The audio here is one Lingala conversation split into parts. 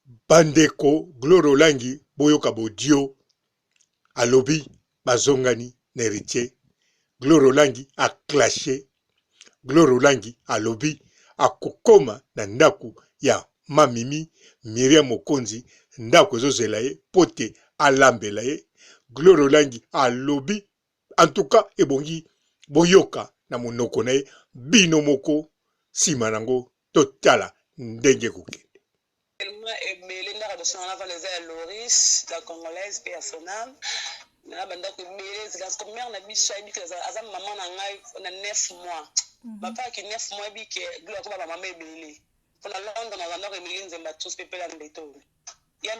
bandeko Glorolangi boyoka bodio alobi bazongani na héritier. Glorolangi a clashé. Glorolangi alobi akokoma na ndaku ya mamimi Miriam Mokonzi ndako ezozela ye pote alambela ye. Glorolangi alobi en tout cas ebongi boyoka na monoko na ye bino moko sima nango totala ndenge kokende. Belinda de son avant les ailes Loris, la congolaise, paix à son âme. Na banda ko beleza parce que mère na biso ayi que azam maman na ngai na 9 mois. Papa qui 9 mois bi que gloire ko ba maman ebele. Pour la Londres na banda ko Emily Nzemba tous pepela mbeto. Ya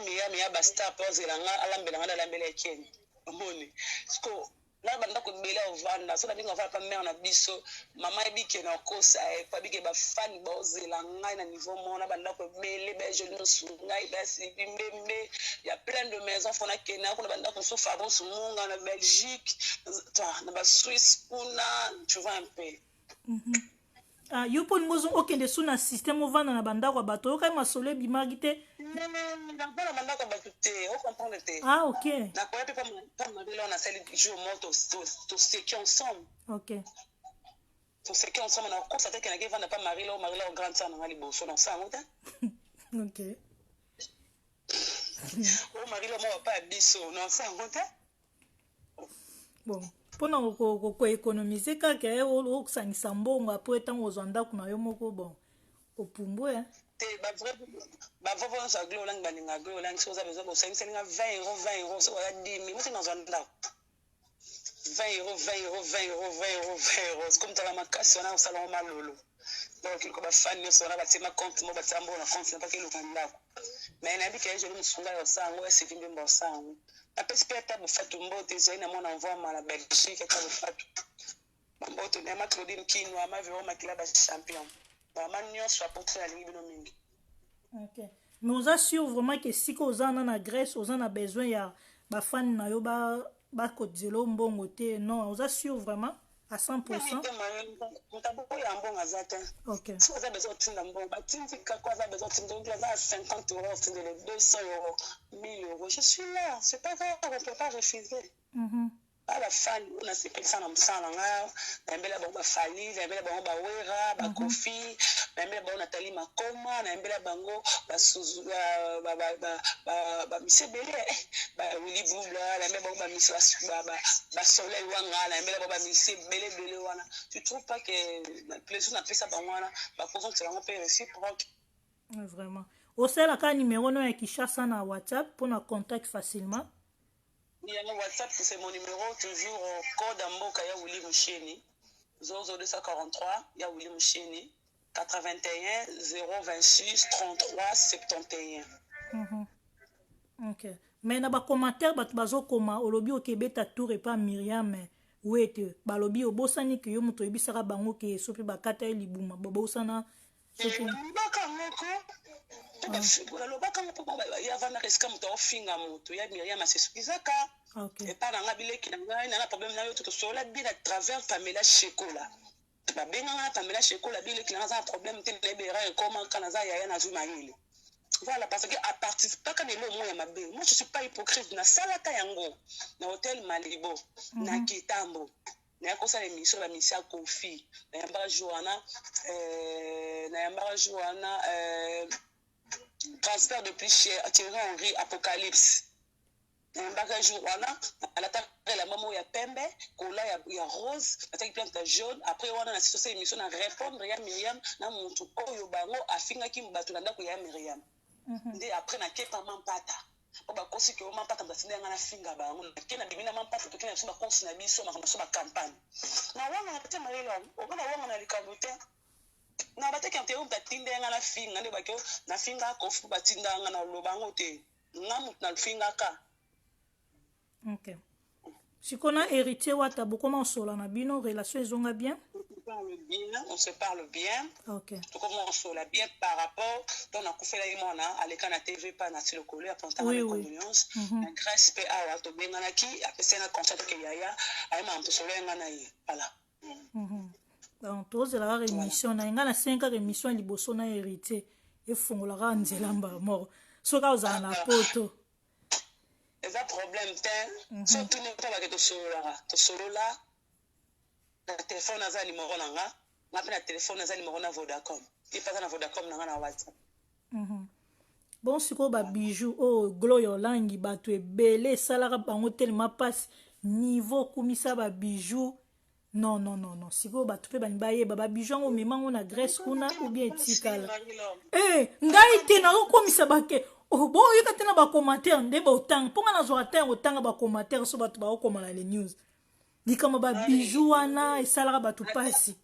basta pose la nga alambela nga alambela Kenya. Mboni. Sko na banda ko bela ovanda so na binga va pa mère na biso mama ebike na kosa e pa bike ba fan bozela ngai na niveau mona banda ko bele ba jeune sungai ba si bimbe ya plein de maisons fona Kenya ko banda ko so fabo sumunga na Belgique na ba Suisse kuna tu vois un peu. Ah, yo pon mozo okende suna système ovanda na banda ko bato ka masole bimagite. Ah, ok. Ok. Pour ce qui ensemble, on a constaté qu'il y a pas Marie là, au grand sang, on a les beaux sur l'ensemble. Ok. Oh, Marie là, moi, pas biso, non, ça, bon. Pona ko économiser kaka o sangisa mbongo après tant ozanda kuna yo moko bon. Opumbo hein. Bah vraiment ça Glorolangi baninga Glorolangi so za besoin de 5 20 € so ya 10 000 moi dans un ndako 20 €, c'est comme ça la makasi on a au salon malolo donc il ko ba fan ne so na ba tema compte mo ba tambo na compte pas que le ndako mais na bi que je me sunga yo sango ese kimbe mbo sango après c'est peut-être bu fatu mbote zo ina mona envoie ma la Belgique ka bu fatu mbote na ma Claudine Kinwa ma vero ma kila ba champion. Ok. Mais on a sûr vraiment que si on a en Grèce, on a besoin ya ba fan na yo ba kodzelo mbongo te. Non, on a sûr vraiment à 100%. Ok. Si on a besoin de mbongo, ba tinti ka quoi a besoin de 50 €, 200 €, 1000 €. Je suis là, c'est pas grave, on peut pas refuser. La fan on a sepelé ça dans ça là na mbela ba fali na mbela ba wera ba kofi na mbela ba Nathalie Makoma na mbela bango ba suzu ba misebele ba Willy Boubla na mbela ba miswa ba soleil wanga na mbela ba misebele wana tu trouves pas que la plaisir na pesa ba wana ba faisons que on peut réciproque vraiment au sein la numéro no ya Kinshasa na WhatsApp pour na contact facilement. Il y a mon WhatsApp, c'est mon numéro, toujours au code Amboka ya Willy Moucheni, 0243, ya Willy Moucheni, 81 026 33 71. Ok. Mais na ba commentaire bat bazo koma olobi okebeta tour et pas Myriam wete balobi obosani ke yo moto ebisaka bango ke sopi bakata libuma bobosana sopi balobaka mpo ya vana risika moto aofinga moto ya Myriam asesukizaka epa na nga bileki na ngai na problème na yo totosola bien à travers Pamela Shekola babenganga Pamela Shekola bileki na nga aza na problème te lebera ekoma kana aza yaya na zwi mayele voilà parce que à participer quand elo moya mabe moi je suis pas hypocrite na salaka yango na hôtel Malibo na Kitambo na kosala émission la mission Kofi na yamba Joana transfert de plus cher Thierry Henry Apocalypse mbaka jour wana alataka la maman ya pembe kola ya rose ataki plante jaune après wana na sisi émission na répondre ya Myriam na muntu oyo bango afingaki mbatu na ndako ya Myriam nde après na kepa mampata oba kosi ke mampata basinde ngana finga bango nakena bimina mampata to kena ba konsi na biso na campagne na wana na te marelo okona wana na likambo te na bataki ante on tatinde ngana finga nde bakyo na finga ko fu batinda ngana lobango te ngamu na finga ka. Ok. Si on a héritier wata comment sola na bino relation ezonga bien? On se parle bien. Ok. Tout comment on sola bien par rapport donc na kufela imona aleka na TV pa na tilokolo ya ponta na communions na grâce pe awa to bengana ki apesa na concert ke yaya ayema mposola ngana yi voilà. Donc tous la émission na ngana 5 émission liboso na héritier et fongolaka nzela mba mort. soki ozala na poto eza problème te surtout ne mpe bake tosolola na telefone aza limoro na nga nga mpe na telefone aza limoro na vodacom ye mpe aza na vodacom na nga na whatsapp bon sikoyo babijou oyo gloire olangi bato ebele esalaka bango telema mpasi niveau okumisa babijou non sikoyo bato mpe bani bayeba babijou yango omemango na grèce kuna ou bien etikala ngai te nazokomisa bake boyoka te na bacommentaire nde baotanga mponga nazwaka te otanga bacommentaire so bato bakokoma na le news likambo babijou wana esalaka bato mpasi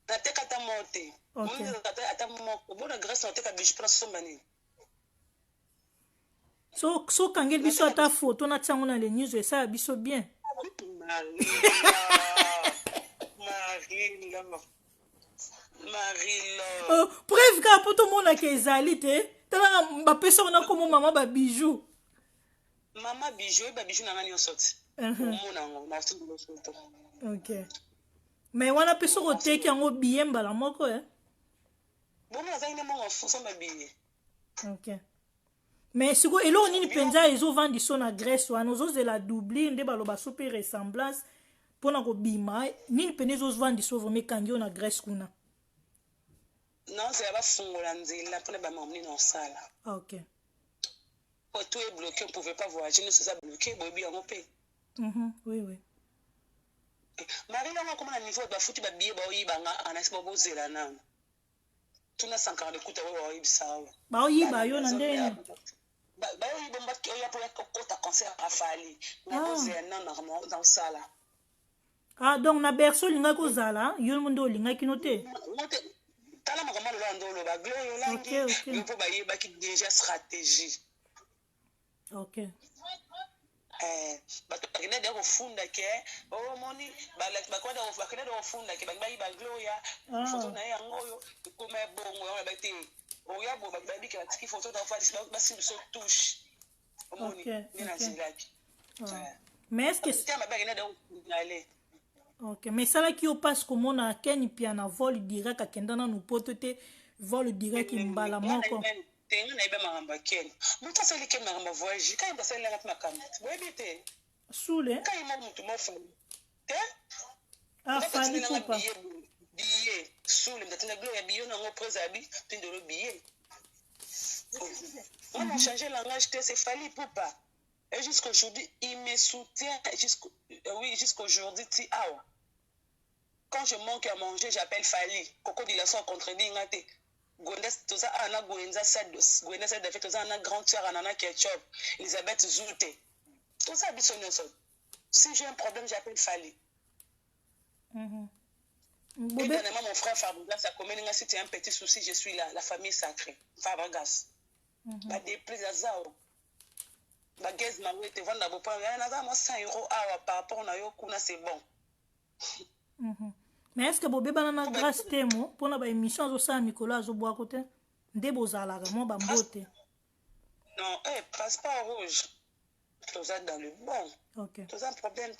nateka ata mo te ata moko bona grèce nateka bijou mpona somba nini so kangeli biso ata foto natiango na le news esala biso bien preuve kaka mpo tomonaka ezali te talaka bapesaka na komo mama babijou mama bijou oyeba bijou na nga nyonso ti omona yango natundolo foto ok mais wana mpe soki oteki yango biye mbala moko bona azali nde mongo somba biye ok mais sikoyo eloko nini mpenza ezovandi so na grèce wana ozozela doublir nde baloba so mpe ressemblance mpona kobima nini mpene ezovandi so vraimen ekangi yo na grèce kuna naozela bafungola nzela mpona bamamoni na osala ok po to ebloke on pouvait pas voyager nyonso eza bloke boyebi yango mpe oui mari lango akoma na niveau bafuti babiye baoyibanga anasi babozela nano tuna 50 ekuta oyo baoyibisa awa baoyiba yo na ndeni baoyiba oya mpo yakokota concert afali nabozela nano na osala donc na berso olingaki kozala yo mo nde olingaki no te tala makambo aloba ndo oloba gloire olangi yo mpo bayebaki déjà stratégie ok bato bakende de kofunda ke omoni bakende de kofunda ke baki bayiba gloria foto na ye yango oyo ekoma ebongo yango yaba te oya bo baki bayibike batiki foto na ofalisi basimbi so touche omoni nde na nzilaki mais est-ce que tema bakende de kofunda ale ok mais esalaki yo mpasi komona akeni pia na vol direct akenda nanu poto te vol direct mbala moko tenga na ibe makambo akeni moto asali kemi makambo voyage kai moto asalelanga mpe makambo boyebi te sule kai mo motu mofali te fali kupa billet sule mtatina glo ya billet nango presa ya bi tindolo billet on a changé langage te c'est fali poupa et jusqu'aujourd'hui il me soutient jusqu'aujourd'hui ti awa quand je manque à manger j'appelle Fali Coco Dilason contredit ngate Gwendes toza ana Gwenza Sados Gwendes Sados fait toza ana grande sœur ana Ketchup Elisabeth Zouté tout ça bisonyo so si j'ai un problème j'appelle Fali évidemment mon frère Fabregas a commis si tu as un petit souci je suis là la famille sacrée Fabregas ba déprise azao ba gaz ma wete vanda bo pa na za mo 100 € awa par rapport na yo kuna c'est bon. Mais est-ce que bobé banana grâce temo pour na ba émission azosala mikolo azobwa kote nde bozalaka mo bambote non passeport rouge toza dans le bon ok toza un problème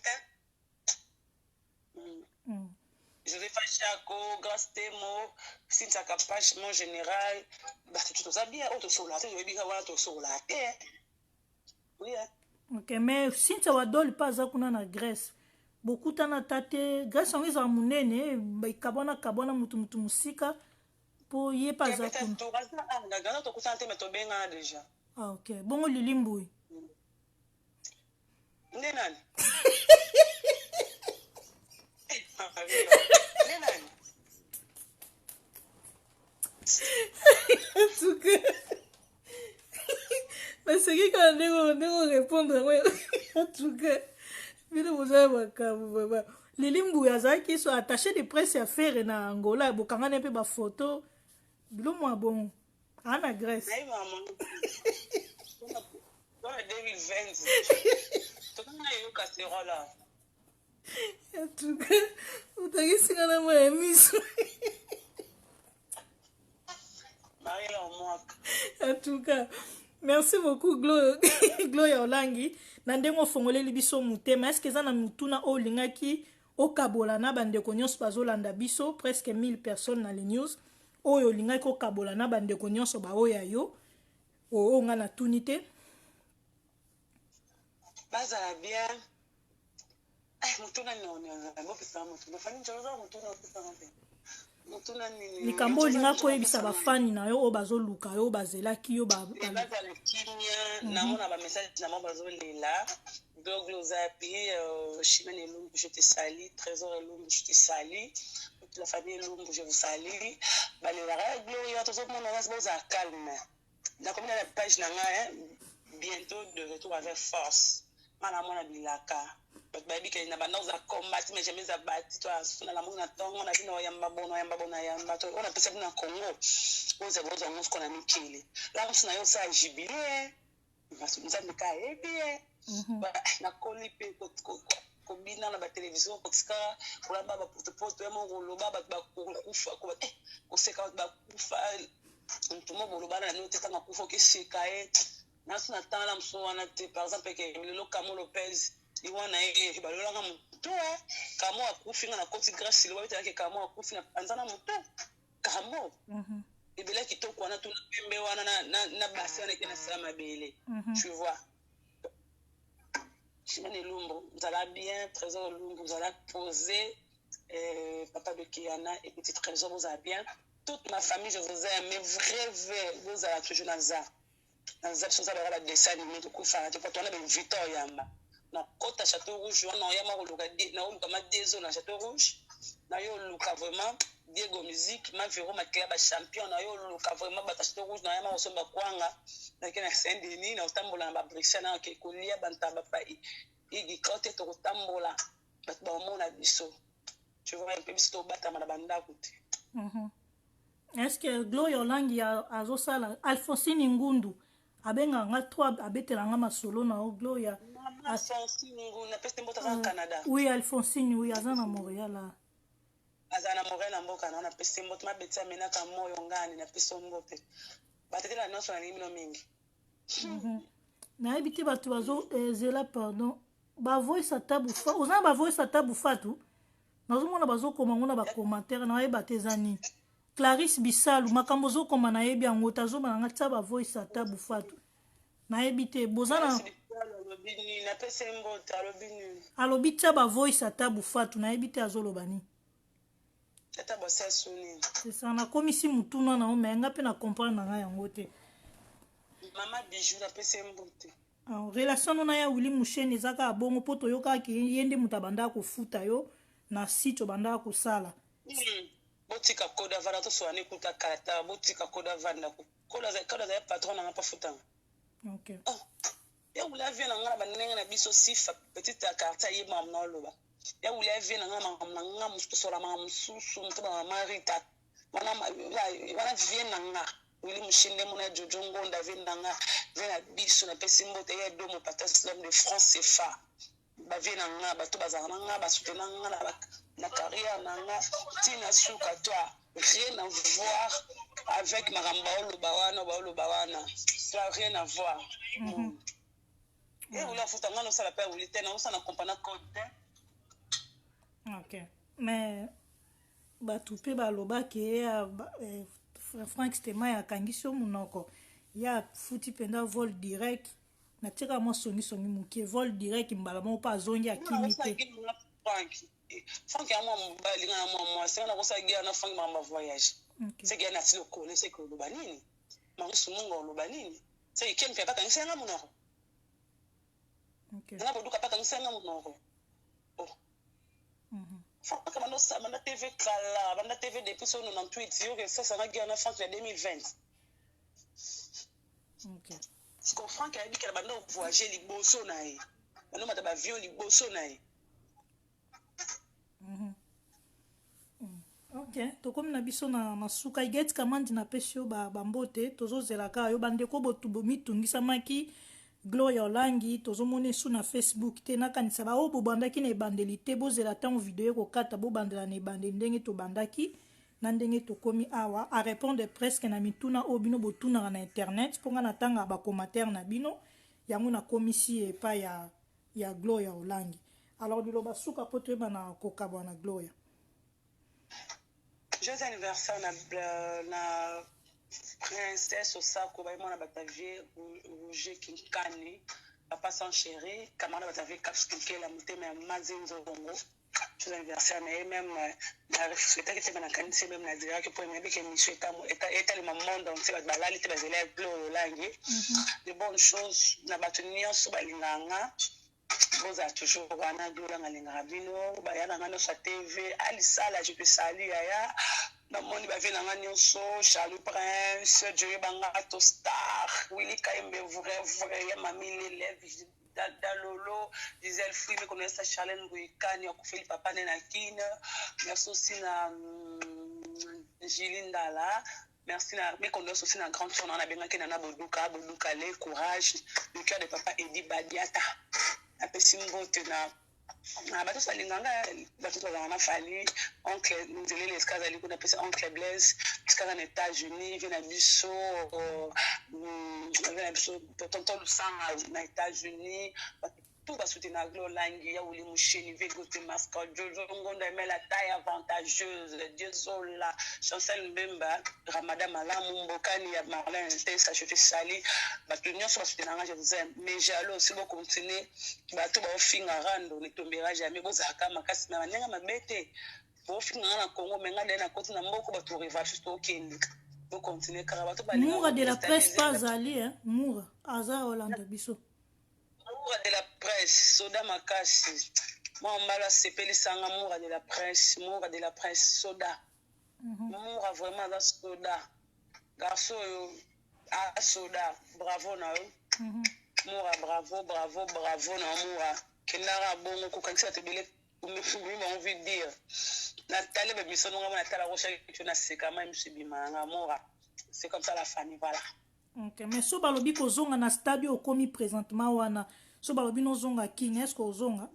Joseph Chako grâce temo Cynthia Kapache mon général bah toza bien auto sola te yebi ka wana to sola te oui ok mais Cynthia Wadol pas za kuna na Grèce bokutana tate grâce yango ezala monene kabwana mutu musika po ye pa za kuna ah ok bongo lilimbu nde nani en tout cas mais c'est qui quand on répondre en tout cas Vile mozaya makambo baba. Lilimbu yazaki so attaché de presse à faire na Angola bokanga ne pe ba photo. Bilo mwa bon. Ana Grèce. Ai maman. Dans 2020. Tout na yo casserole là. En tout cas, utaki singana mwa émission. Marie la moi. En tout cas, merci beaucoup Gloria Olangi. Nandengo fongoleli biso mutema est-ce que ça na mutuna o lingaki o kabola na bandeko nyonso bazolanda biso presque 1000 personnes na les news oyo lingaki o kabola na bandeko nyonso ba oya yo oyo nga na tuni te bazala bien motuna niniopesaka motu bafani nzoza motuna opesaka mpe motuna nini likambo olinga koyebisa bafani na yo oyo bazoluka yo bazelaki yo bazala kimia namona bamessage na mo bazolela dogle ozapi chimene elumbu je te sali trésor elumbu je te sali toute la famille elumbu je vous sali balelaka gloria tozomona basi bozala calme nakomi na page na ngai bientôt de retour avec force mana mwana bilaka bato bayebi ke na banda oza kombati mais jamais abati to asuna la mona tongo na bino yamba bona to ona pesa bino na Congo oza boza musko na mikili la msuna yo sa jibile masuza mika ebie na koli pe kobina na ba télévision kotika kolamba ba porte ya mongoloba bato bakufa koseka bato bakufa ntumo boloba na nyote tanga kufa keseka naso na tanga mso wana te par exemple ke lelo Kamo Lopez iwana balolanga mutu Kamo akufi nga na koti grâce lo babetela ke Kamo akufi na panzana mutu Kamo ebele kitoko wana tuna pembe wana na basi wana kena sala mabele tu vois Chimene Lumbu nzala bien trésor Lumbu nzala posé papa de Kiana et petit trésor vous a bien toute ma famille je vous aime mais vrai vous allez toujours dans ça biso oza baka badessin animé tokufaka te po twana bevictor yamba na kota château rouge wana oyama koluka ma dezo na château rouge na yo oluka vraiment Diego musique mavero makela bachampion na yo oluka vraiment bata château rouge na oyama kosomba kwanga nake na Saint Denis na otambola na babrixia na oke kolia bantaba pa igikao te tokotambola bato baomona biso tu vois mpe biso tobatama na bandako te est-ce que Gloria Olangi azosala Alphonsine Ngundu abenga nga 3 abetela nga masolo na o Gloria Alphonsine Ngundu na peste mbota za Canada oui Alphonsine oui aza na Montréal aza na Montréal na mboka na peste mbota mabeti amenaka moyo ngani na peste mbote batetela nyonso na limino mingi nayebi te bato bazozela pardon bavoice atabu ozana bavoice atabu fatu nazomona bazokoma ngo na bacommentaire nayeba te eza nini Clarisse Bisalu makambo ozokoma nayebi yango tazomana nga tia bavoice atabu fatu nayebi te bozana alobi tia bavoice atabu fatu nayebi te azoloba nini esa nakomisi mutuna na ome nga mpe na comprendre na nga yango te relation no na ya Willy Musheni ezaka abongo mpo toyokaka ye nde moto abandaka kofuta yo na site obandaka kosala botika koda vanda to soane kuta karata botika koda vanda koda za patron na pa futanga okay ya wula vie na ngana banenga na biso sifa petite karata ye mam na loba ya wula vie na ngana mam na ngam musosora mam mususu mtoba marita wana vie na ngana Willy Mushende mona Jojo Ngonda vie na ngana vie na biso na pesimbo te ya domo patas l'homme de France CFA ba vie na ngana bato bazana ngana ba soutenir ngana na carrière nanga tina suka toi rien à voir avec Maramba Olobawana ça n'a rien à voir et on a foutu ngano ça la paix ou l'été on s'en accompagne côté ok mais batupe baloba ke Frank Stema ya kangiso munoko ya futi penda vol direct na tika mo songi muke vol direct mbala mo pa zongi akimite Frank ya mwa linga na mwa c'est na kosa gia na Frank mama voyage c'est gia na tilo ko c'est ko lobanini mangusu mungo lobanini c'est kem pe paka nsenga munoko na boduka paka nsenga munoko oh Frank banda TV kala banda TV depuis son 98 yo que ça na gia na Frank ya 2020 OK ce qu'on Frank a dit que banda voyager liboso na ye banda mata ba avion liboso na ye ok tokomi na biso na masuka igeti kamandi na pesi yo bambote tozozelaka yo bandeko bomitungisamaki Gloria Olangi tozomona esu na Facebook te nakanisa baoyo bobandaki na ebandeli te bozela ntango video ekokata bobandela na ebandeli ndenge tobandaki na ndenge tokomi awa arépondre presque na mituna oyo bino botunaka na internet mponga na ntanga bacommentaire na bino yango nakomisi epa ya Gloria Olangi alors liloba suka po toyeba na kokabwa na Gloria joyeux anniversaire na Princesse Osako, on a batavé Roger Kinkani, papa sans chéri, camarade batavé Kapskike, la montée, mais Mazinzo Bongo. Tout l'anniversaire, mais même, la souhaité que tu m'as canné, c'est même la dire que pour moi, que je est le moment donc c'est la liste des élèves langue. De bonnes choses, n'a pas tenu sur Balinganga. Vous avez toujours un gloire à l'Ingrabino, Bayana sur TV, Alisala, je peux saluer Aya. Na moni bavie na ngani so Charles Prince, Joey Bangato Star, Willy Kaimbe vrai ya mamile levi Dalolo, Gisèle Free, mais connaît ça Charlène Guikani, Akufeli Papa Nenakine, merci aussi na Gilinda là, merci na, mais connaît aussi na grande tournée, on a bien que Nana Boduka, le courage, le cœur de Papa Eddie Badiata, a Pessimbo na bato salinganga bato tozalanga fali oncle nzele l'escase ali kuna pesa oncle Blaise escase en États-Unis vient na biso tonton Lusanga na États-Unis tout va soutenir Glo Langi ya uli musheni vegote masca Jojo Ngonda mais la taille avantageuse Dieu Zola Chancel Mbemba Ramadan Malamu Mbokani ya Marlin Tessa je fais sali bato nyonso soutenir je vous aime mais jalo si vous continuez bato ba finga rando ne tombera jamais bozaka makasi na ndenga mabete bo finga na Congo menga na koti na mboko bato revanche to okende bo continuer kara bato ba Moura de la presse pas ali hein Moura Aza Hollande biso Moura de la presse, Soda Makasi. Moi, on m'a sepelé Sanga Moura de la presse, Soda. Moura vraiment dans Soda. Garçon, Soda, bravo na eux. Moura, bravo na Moura. Kenara bon, Kokanisa te bele, envie de dire. Nathalie, mais mission nous avons la recherche que tu n'as c'est quand même subima Moura. C'est comme ça la famille, voilà. Ok, mais so balobi ko zonga na stadio okomi présentement wana. So balobi no zonga king est-ce ko zonga?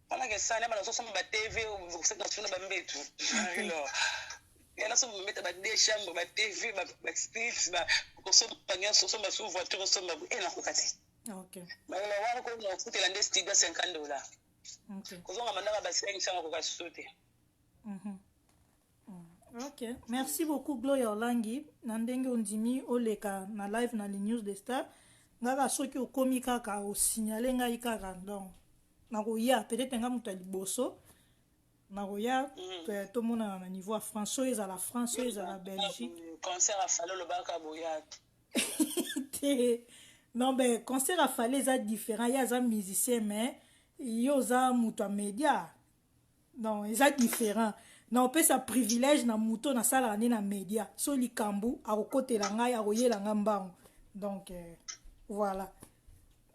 Pendant que ça, on a besoin de TV ou vous savez dans le bambetu. Alors, il y a là on met des chambres, des TV, des splits, on se pagnon sur son sous voiture, on se met et na kokate. Ok. Mais là on ko on coûte la stiga $50. Ok. Ko zonga mandaka ba 500 ko ka sauter. Ok, merci beaucoup Gloria Olangi. Nandenge ondimi oleka na live na les news de Star. Ngaka soki okomi kaka o signaler ngai kaka donc. Nakoya peut-être nga muta liboso. Nakoya to mona na niveau à France, à la France, à la Belgique. Concert à Falo le baka boya. Non ben concert à Falo ça différent, il y a des musiciens mais yo za muta média. Non, ils sont différents. Na opé sa privilège na muto na sala ane na média so likambu akokotela ngai akoyela ngamba donc voilà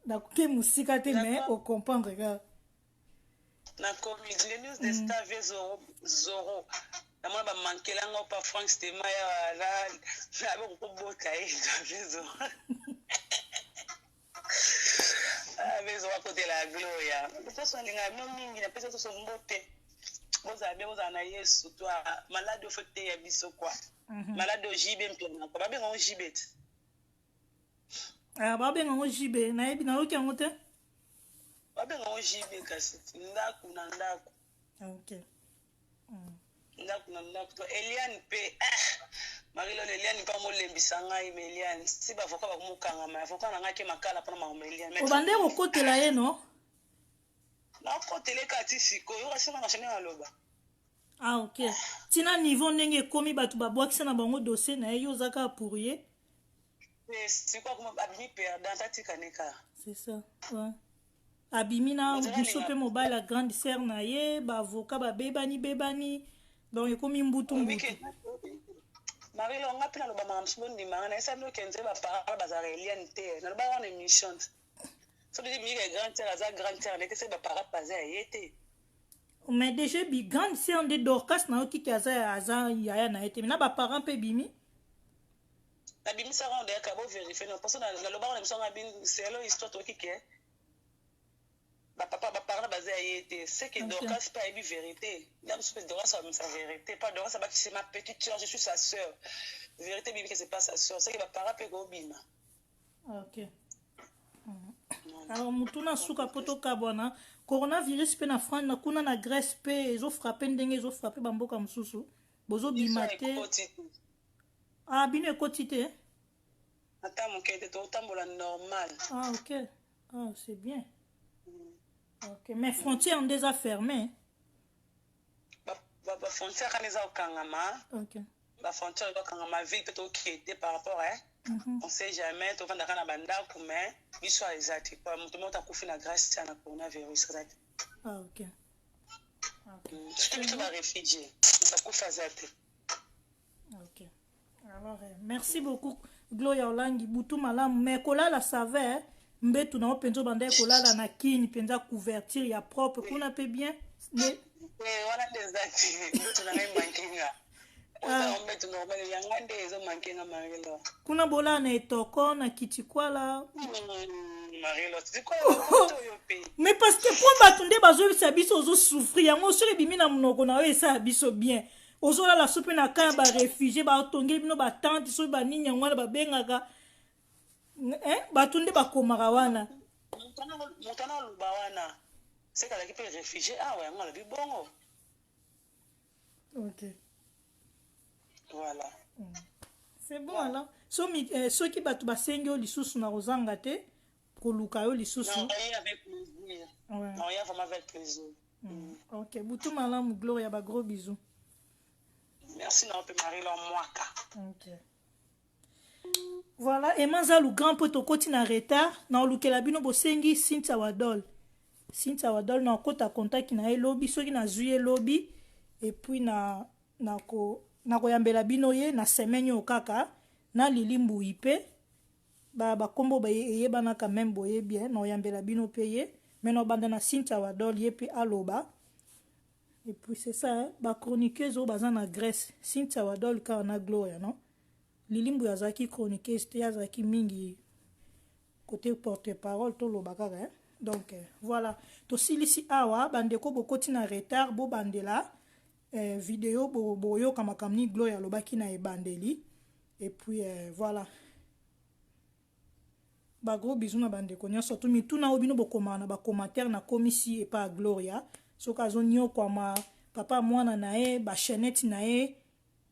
na ke musika te mais au comprendre que na comédie les news de Star Zoro na mona ba mankela ngo pa Frank Stemaya la ba ko bota Zoro bezo wa côté la gloria ça linga mingi na pesa so mbote boza na Yesu toi malade faut te ya biso quoi malade jibe mpena ko ba benga jibet ba benga jibe na yebi na oki ngote ba benga jibe kasi ndaku na ndaku okay ndaku na ndaku to Eliane pe Marilo Eliane pa mo lembisa ngai me Eliane si ba voka ba kumukanga ma voka na ngake makala pa na ma Eliane o bande ko kotela ye no na kotele kati siko yo kasema na chene aloba ah ok tina niveau ndenge komi batu babwakisa na bango dossier na yo zaka pour ye c'est quoi comme abimi perdant tatika neka c'est ça ouais abimi na biso pe mobile la grande sœur na ye ba avocat ba bebani donc ekomi mbutu Marilo nga pina loba mamsbo ndimanga na esa ndo kenze ba para bazara Eliane te na loba wana émission so de mi grand sœur aza grand sœur ne que c'est ba para bazara yete mais déjà bi grande sœur de Dorcas na oki kaza yaya na yete na ba parents pe bimi na bimi sa ronde ka bo vérifier non parce que na loba wana émission nga bin c'est lo histoire to ki ke ba papa ba parents bazara yete c'est que Dorcas pas une vérité là je pense Dorcas a sa vérité pas Dorcas ba c'est ma petite sœur je suis sa sœur vérité bibi que c'est pas sa sœur c'est que ba parents pe go bima ok alors mutuna suka poto kabwana coronavirus pe na France na kuna na Grèce pe ezo frapper ndenge ezo frapper bamboka mususu bozo bimate Ah, bino quotité. Ata moke te otambola normal. Ah, ok. Ah, c'est bien. Ok, mais frontières ont déjà fermé. Ba frontière quand les okangama. Ok. Ba frontière okangama vie peut okete par rapport on sait jamais to vanda kana banda mais biso exact quoi mutu mota kufi na grâce na coronavirus exact. Ah, ok. C'est plutôt ba réfugié. Ça kufa zate. Ok. Alors, merci beaucoup Gloria Olangi butu malamu mais kolala savait mbetu na openzo banda kolala na kini penza couverture ya propre kuna pe bien mais wana des actes mbetu na ngai mankinga oza mbetu normal yanga nde ezo mankinga marilo kuna bola na etoko na kitikwala marilo tikwala to yo pe mais parce que pour batunde bazo bisa biso ozo souffrir yango sori bimi na munoko na yo esa biso bien ozola la soupe na kaya ba réfugié ba otongeli bino ba tante so ba nini yango na ba bengaka batunde bakomaka wana mutana luba wana c'est kala ki pe réfugié ah ouais ngala bi bongo ok voilà c'est bon alors so soki bato basengi yo lisusu na kozanga te koluka yo lisusu non avec plaisir ouais. non il y a vraiment avec plaisir ok butu malamu Gloria ba gros bisous. Merci non pe Marie-Lo Mwaka. Ok. Voilà, et manza lu grand poto koti na retard na olukela bino bosengi Cynthia Wadol. Cynthia Wadol na kota contact na ye lobby soki na zuye lobby et puis na koyambela bino ye na semaine yo kaka na lilimbu ipe ba kombo ba yebana quand même boye bien na oyambela bino peye mais no banda na Cynthia Wadol ye pe aloba. Et puis c'est ça, hein? Ba chroniqueuse au bazan na Grèce, Cynthia Wadol ka na Gloria, non? Lilimbu yazaki chroniqueuse, te yazaki mingi côté porte-parole to lo bakara, hein? Donc voilà. To silisi awa bandeko bokoti na retard bo bandela vidéo boyo kama kamni Gloria lo baki na ebandeli. Et puis voilà. Ba gros bisous na bandeko nya surtout mituna obino bokoma na ba commentaire na komisi et pas Gloria. Soka zonyo kwa ma papa mwana na e ba chaînette na e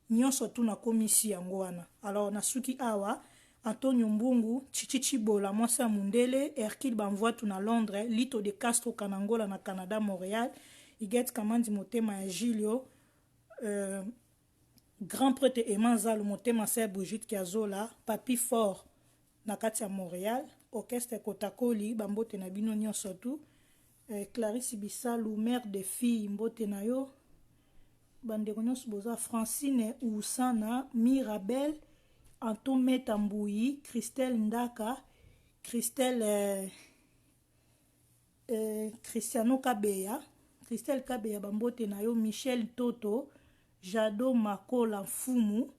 nyonso tu na komisi yango wana. Alors na suki awa Antonio Mbungu Chichichi Bola Mwasa Mundele Hercule Banvoa tu na Londres Lito de Castro Kanangola na Canada Montréal Iget Kamandi Motema ya Gilio Grand prêtre Emanzalo Motema Ser Brigitte Kiazola Papi Fort na kati ya Montréal Orchestre Kotakoli Bambote na bino nyonso tu Clarisse Bissalou, mère de filles, mbote na yo. Bandeko nyonso boza Francine Oussana, Mirabel, Anton Metambouyi, Christelle Ndaka, Christelle Cristiano Kabeya, Christelle Kabeya bambote na yo, Michel Toto, Jado Makola Fumu,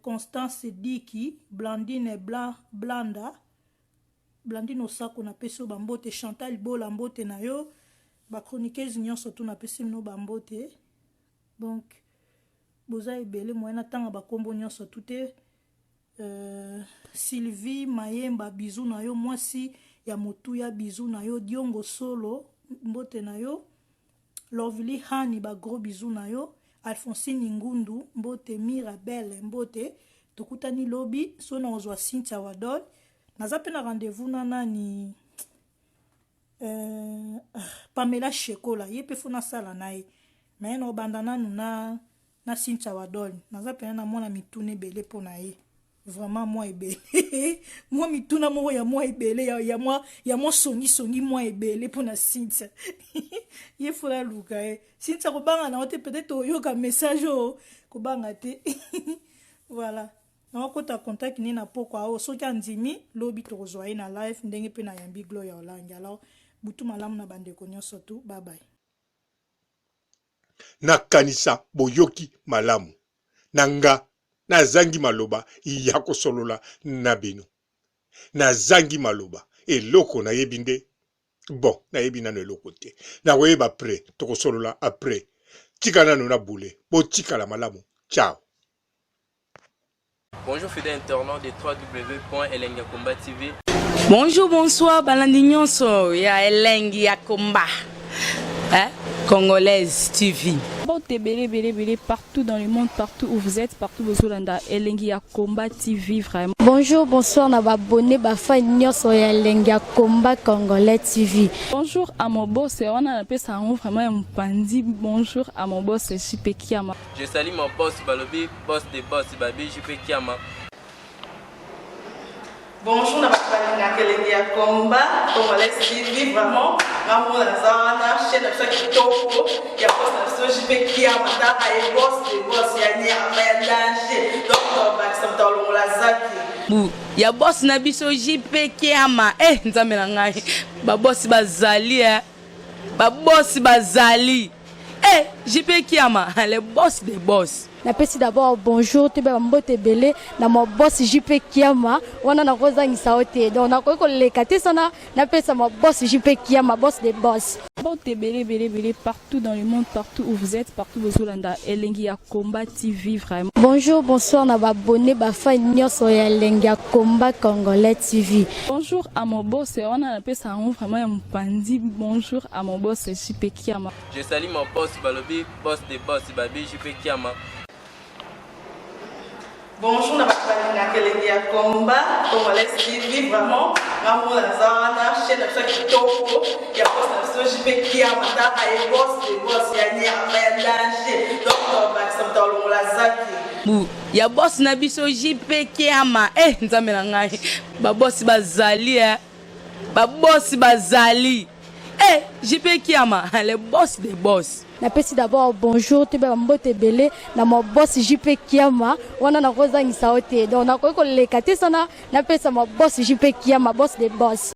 Constance Diki, Blandine Blanda, Blandine Osako na peso bambote Chantal Bola mbote na yo ba chroniqueuse nyonso tu na pesi no bambote donc boza ebele moyena tanga ba kombo nyonso tout Sylvie Mayemba bisou na yo mwasi ya motuya bisou na yo Diongo Solo mbote na yo Lovely Hani ba gros bisou na yo Alphonsine Ngundu mbote Mirabel mbote tokutani lobby so na ozwa Cynthia Wadol naza pe na rendez-vous na nani Pamela Shekola ye pe fona sala na ye mais no banda nanu na Cynthia Wadol naza pe na mona mitune bele po na ye vraiment moi ebele moi mituna moko ya moi ebele ya moi songi moi ebele po na Cynthia ye fona luka ye Cynthia ko banga na ote peut-être oyoka message o ko banga te voilà. Na kota contact ni na poko ao soki andimi lobi to kozwa na live ndenge pe na yambi Gloria Olangi. Alors butu malamu na bandeko nyonso tu bye bye. Na kanisa boyoki malamu nanga na zangi maloba ya kosolola na bino na zangi maloba eloko na yebinde bon na yebina no eloko te na weba après to kosolola après tikana no na boule bo tikala malamu ciao. Bonjour fidèles internautes de www.elengiakomba TV. Bonjour, bonsoir, balandi nyonso ya Elengi ya Komba. Congolaise TV. Bon, t'es belé, partout dans le monde, partout où vous êtes, partout où vous êtes, Elengia Combat TV, vraiment. Bonjour, bonsoir, on va abonner à Elengia Combat Congolais TV. Bonjour à mon boss, on a appelé ça vraiment un pandi. Bonjour à mon boss, JP Kiama. Je salue mon boss Balobi, boss des boss Babi, JP Kiama. Bonjour, on a Elengia Combat Congolais TV, vraiment. Maman Lazana, chaîne de qui topo, il y a pas de JP Kiama, et boss des boss, il y a un danger. Donc, on va se mettre dans la zaki. Ya boss na biso JP Kiama nzambe na ngai ba boss bazali ba boss bazali JP Kiama le boss des boss. Napesi d'abord bonjour te ba mbote belé na mo boss JP Kiama wana na kozangisa ote donc na ko lekate sana napesa mo boss JP Kiama boss des boss. Bon, t'es belé, partout dans le monde, partout où vous êtes, partout où vous êtes, Elengia Combat TV, vraiment. Bonjour, bonsoir, on va abonner à Elengia Combat Congolais TV. Bonjour à mon boss, on a appelé ça vraiment un pandi. Bonjour à mon boss, JP Kiama. Je salue mon boss Balobi, boss des boss Babi, JP Kiama. Bonjour, on a Elengia Combat Congolais TV, vraiment. Maman Lazana, chaîne de qui topo, il y a pas de JP Kiama, et boss des boss, il y a un danger. Donc, on va se mettre dans la zaki. Ya boss na biso JP Kiama nzambe na ngai ba boss bazali ba boss bazali JP Kiama le boss des boss. Napesi d'abord bonjour te ba mbote belé na mo boss JP Kiama wana na kozangisa ote donc na ko lekate sana napesa mo boss JP Kiama boss des boss.